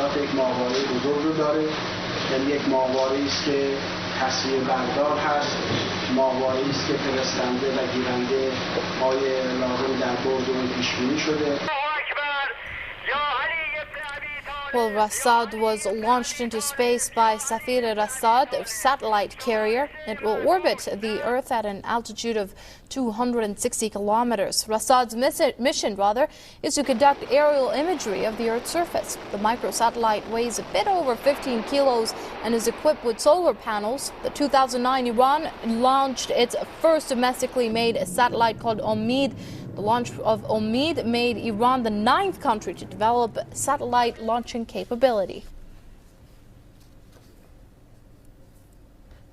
عملیات یک ماهواره بزرگ رو داره، یعنی یک ماهواره‌ای است که تصویر بردار هست، ماهواره‌ای است که فرستنده و گیرنده های لازم در برد اون پیش بینی شده. Well, Rasad was launched into space by Safir Rasad, a satellite carrier. It will orbit the Earth at an altitude of 260 kilometers. Rasad's mission, is to conduct aerial imagery of the Earth's surface. The microsatellite weighs a bit over 15 kilos and is equipped with solar panels. The 2009 Iran launched its first domestically made satellite called Omid. The launch of Omid made Iran the 9th country to develop satellite launching capability.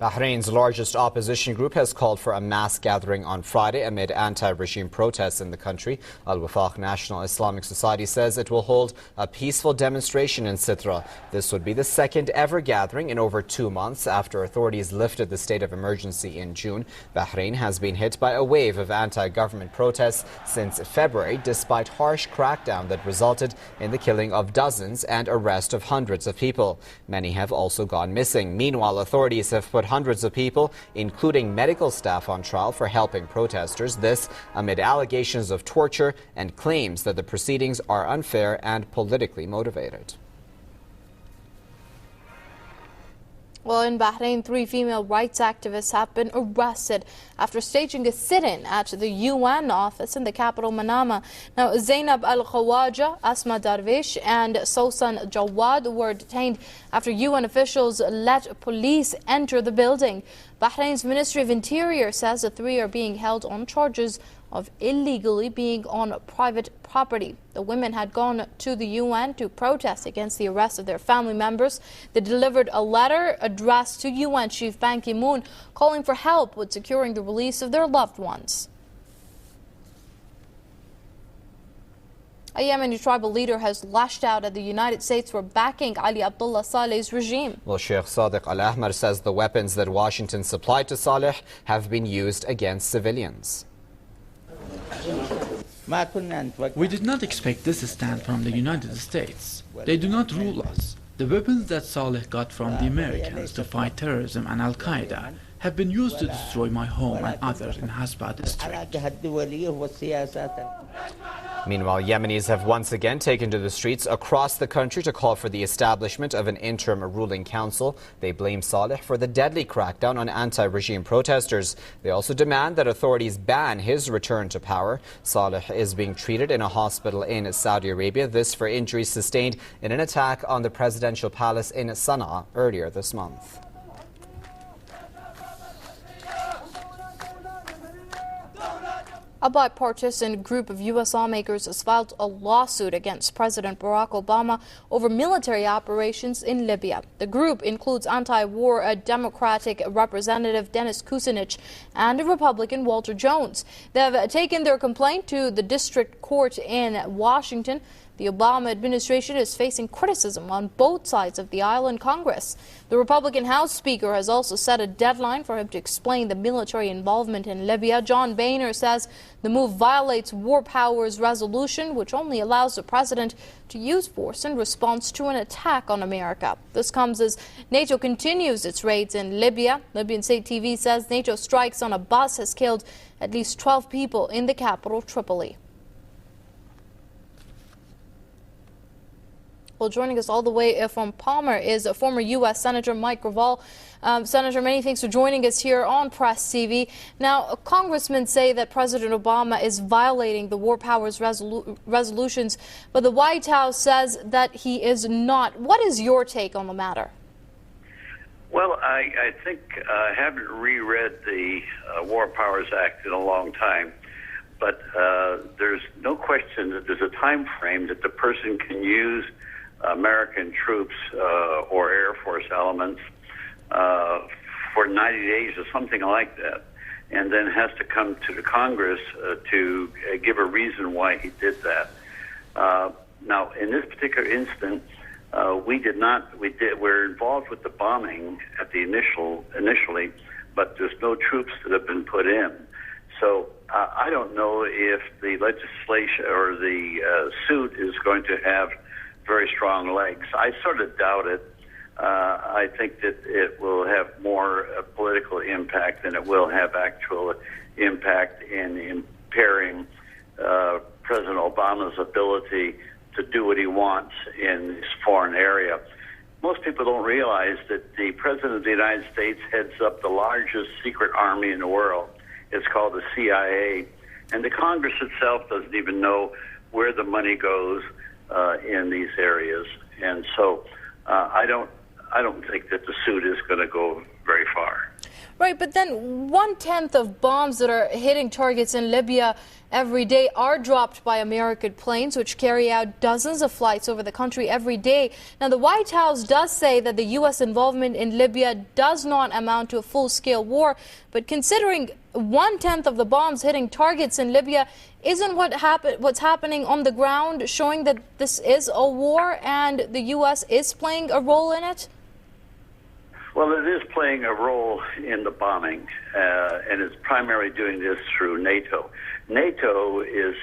Bahrain's largest opposition group has called for a mass gathering on Friday amid anti-regime protests in the country. Al-Wafaq National Islamic Society says it will hold a peaceful demonstration in Sitra. This would be the second ever gathering in over 2 months after authorities lifted the state of emergency in June. Bahrain has been hit by a wave of anti-government protests since February, despite harsh crackdown that resulted in the killing of dozens and arrest of hundreds of people. Many have also gone missing. Meanwhile, authorities have put hundreds of people, including medical staff, on trial for helping protesters. This amid allegations of torture and claims that the proceedings are unfair and politically motivated. Well, in Bahrain, 3 female rights activists have been arrested after staging a sit-in at the UN office in the capital, Manama. Now, Zainab Al-Khawaja, Asma Darwish, and Sosan Jawad were detained after UN officials let police enter the building. Bahrain's Ministry of Interior says the 3 are being held on charges of illegally being on private property. The women had gone to the UN to protest against the arrest of their family members. They delivered a letter addressed to UN Chief Ban Ki-moon calling for help with securing the release of their loved ones. A Yemeni tribal leader has lashed out at the United States for backing Ali Abdullah Saleh's regime. Well, Sheikh Sadiq Al-Ahmar says the weapons that Washington supplied to Saleh have been used against civilians. We did not expect this stand from the United States. They do not rule us. The weapons that Saleh got from the Americans to fight terrorism and Al-Qaeda have been used to destroy my home and others in Hasba district. Meanwhile, Yemenis have once again taken to the streets across the country to call for the establishment of an interim ruling council. They blame Saleh for the deadly crackdown on anti-regime protesters. They also demand that authorities ban his return to power. Saleh is being treated in a hospital in Saudi Arabia, this for injuries sustained in an attack on the presidential palace in Sana'a earlier this month. A bipartisan group of U.S. lawmakers has filed a lawsuit against President Barack Obama over military operations in Libya. The group includes anti-war Democratic Representative Dennis Kucinich and Republican Walter Jones. They have taken their complaint to the district court in Washington. The Obama administration is facing criticism on both sides of the aisle in Congress. The Republican House Speaker has also set a deadline for him to explain the military involvement in Libya. John Boehner says the move violates War Powers Resolution, which only allows the president to use force in response to an attack on America. This comes as NATO continues its raids in Libya. Libyan state TV says NATO strikes on a bus has killed at least 12 people in the capital, Tripoli. Well, joining us all the way from Palmer is former U.S. Senator Mike Gravel. Senator, many thanks for joining us here on Press TV. Now, congressmen say that President Obama is violating the War Powers resolutions, but the White House says that he is not. What is your take on the matter? Well, I think I haven't reread the War Powers Act in a long time, but there's no question that there's a time frame that the person can use American troops or Air Force elements for 90 days or something like that, and then has to come to the Congress to give a reason why he did that. Now, in this particular instance, we're involved with the bombing at the initially, but there's no troops that have been put in. So I don't know if the legislation or the suit is going to have very strong legs. I sort of doubt it. I think that it will have more political impact than it will have actual impact in impairing President Obama's ability to do what he wants in this foreign area. Most people don't realize that the President of the United States heads up the largest secret army in the world. It's called the CIA. And the Congress itself doesn't even know where the money goes in these areas. And so I don't think that the suit is going to go very far. Right, but then 1/10 of bombs that are hitting targets in Libya every day are dropped by American planes, which carry out dozens of flights over the country every day. Now, the White House does say that the U.S. involvement in Libya does not amount to a full-scale war, but considering 1/10 of the bombs hitting targets in Libya, isn't what's happening on the ground showing that this is a war and the U.S. is playing a role in it? Well, it is playing a role in the bombing, and it's primarily doing this through NATO. NATO is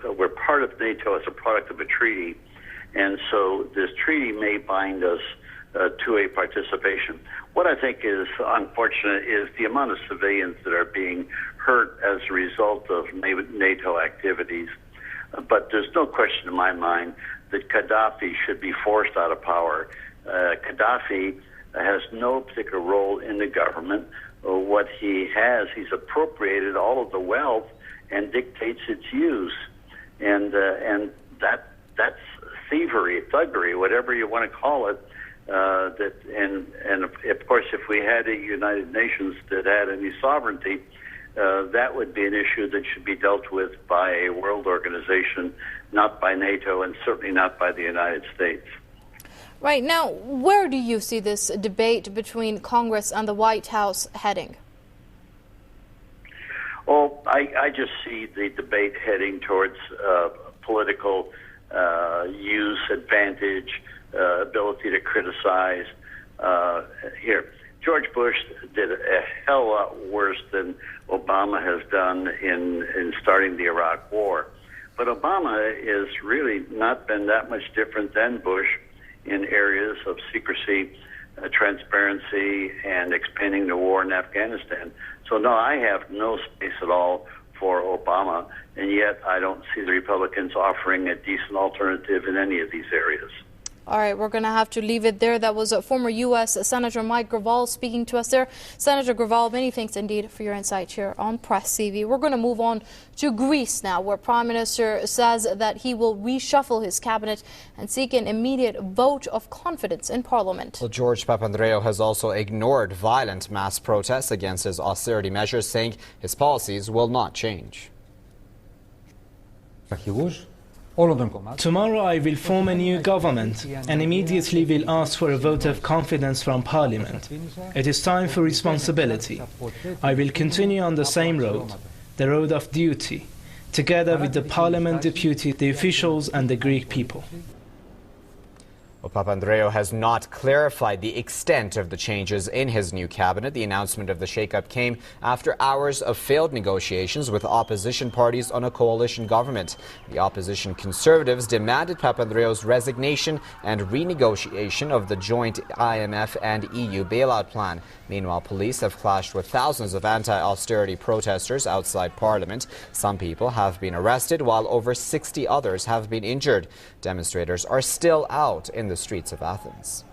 we're part of NATO as a product of a treaty, and so this treaty may bind us to a participation. What I think is unfortunate is the amount of civilians that are being hurt as a result of NATO activities. But there's no question in my mind that Gaddafi should be forced out of power. Gaddafi has no particular role in the government. What he has, he's appropriated all of the wealth and dictates its use, and that's thievery, thuggery, whatever you want to call it. And of course, if we had a United Nations that had any sovereignty, that would be an issue that should be dealt with by a world organization, not by NATO, and certainly not by the United States. Right. Now, where do you see this debate between Congress and the White House heading? Well, I just see the debate heading towards political use, advantage, ability to criticize. Here, George Bush did a hell of a lot worse than Obama has done in starting the Iraq War. But Obama has really not been that much different than Bush in areas of secrecy, transparency, and expanding the war in Afghanistan. So, no, I have no space at all for Obama, and yet I don't see the Republicans offering a decent alternative in any of these areas. All right, we're going to have to leave it there. That was former U.S. Senator Mike Graval speaking to us there. Senator Graval, many thanks indeed for your insight here on Press TV. We're going to move on to Greece now, where Prime Minister says that he will reshuffle his cabinet and seek an immediate vote of confidence in Parliament. Well, George Papandreou has also ignored violent mass protests against his austerity measures, saying his policies will not change. Tomorrow I will form a new government and immediately will ask for a vote of confidence from Parliament. It is time for responsibility. I will continue on the same road, the road of duty, together with the Parliament deputy, the officials and the Greek people. Well, Papandreou has not clarified the extent of the changes in his new cabinet. The announcement of the shakeup came after hours of failed negotiations with opposition parties on a coalition government. The opposition Conservatives demanded Papandreou's resignation and renegotiation of the joint IMF and EU bailout plan. Meanwhile, police have clashed with thousands of anti-austerity protesters outside Parliament. Some people have been arrested, while over 60 others have been injured. Demonstrators are still out in the streets of Athens.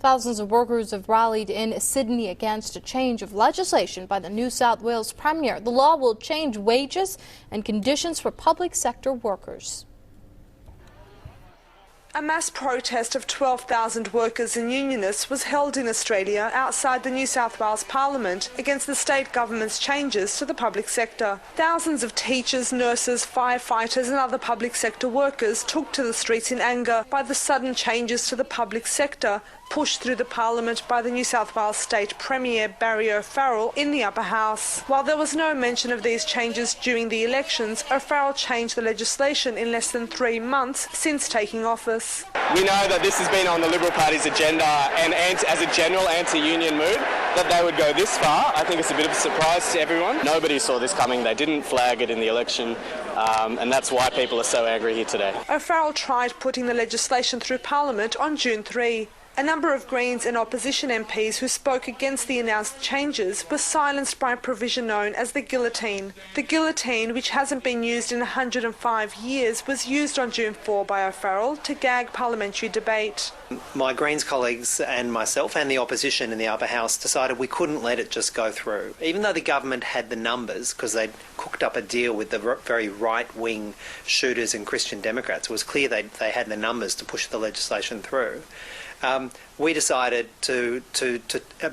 Thousands of workers have rallied in Sydney against a change of legislation by the New South Wales Premier. The law will change wages and conditions for public sector workers. A mass protest of 12,000 workers and unionists was held in Australia outside the New South Wales Parliament against the state government's changes to the public sector. Thousands of teachers, nurses, firefighters and other public sector workers took to the streets in anger by the sudden changes to the public sector pushed through the Parliament by the New South Wales State Premier Barry O'Farrell in the upper house. While there was no mention of these changes during the elections, O'Farrell changed the legislation in less than 3 months since taking office. We know that this has been on the Liberal Party's agenda and as a general anti-union mood, that they would go this far. I think it's a bit of a surprise to everyone. Nobody saw this coming. They didn't flag it in the election, and that's why people are so angry here today. O'Farrell tried putting the legislation through Parliament on June 3. A number of Greens and opposition MPs who spoke against the announced changes were silenced by a provision known as the guillotine. The guillotine, which hasn't been used in 105 years, was used on June 4 by O'Farrell to gag parliamentary debate. My Greens colleagues and myself and the opposition in the upper house decided we couldn't let it just go through. Even though the government had the numbers, because they'd cooked up a deal with the very right-wing shooters and Christian Democrats, it was clear they had the numbers to push the legislation through. We decided to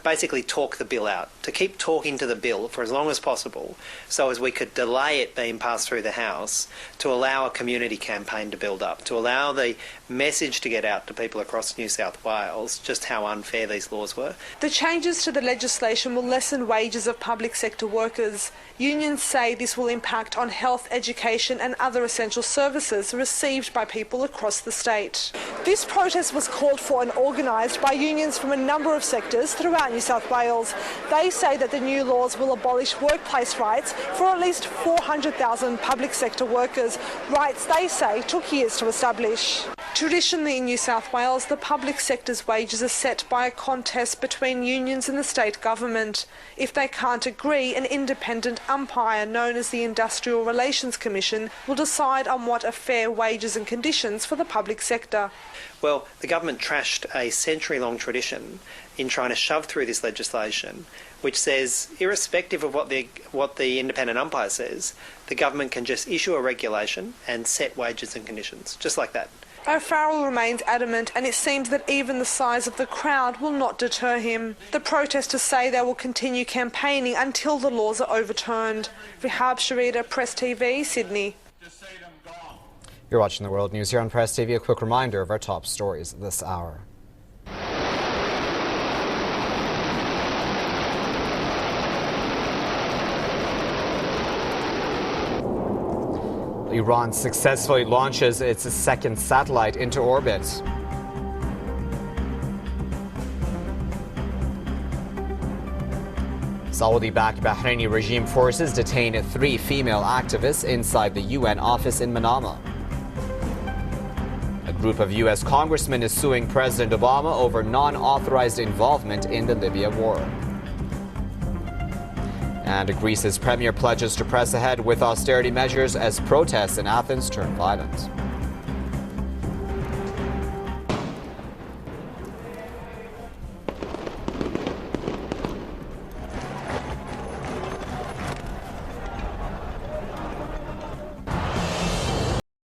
basically talk the bill out, to keep talking to the bill for as long as possible so as we could delay it being passed through the House, to allow a community campaign to build up, to allow the message to get out to people across New South Wales just how unfair these laws were. The changes to the legislation will lessen wages of public sector workers. Unions say this will impact on health, education and other essential services received by people across the state. This protest was called for and organised by unions from a number of sectors throughout New South Wales. They say that the new laws will abolish workplace rights for at least 400,000 public sector workers, rights they say took years to establish. Traditionally in New South Wales, the public sector's wages are set by a contest between unions and the state government. If they can't agree, an independent umpire known as the Industrial Relations Commission will decide on what are fair wages and conditions for the public sector. Well, the government trashed a century-long tradition in trying to shove through this legislation, which says, irrespective of what the independent umpire says, the government can just issue a regulation and set wages and conditions, just like that. O'Farrell remains adamant, and it seems that even the size of the crowd will not deter him. The protesters say they will continue campaigning until the laws are overturned. Vihab Sharida, Press TV, Sydney. You're watching the World News here on Press TV. A quick reminder of our top stories this hour. Iran successfully launches its second satellite into orbit. Saudi-backed Bahraini regime forces detain 3 female activists inside the UN office in Manama. A group of U.S. congressmen is suing President Obama over non-authorized involvement in the Libya war. And Greece's premier pledges to press ahead with austerity measures as protests in Athens turn violent.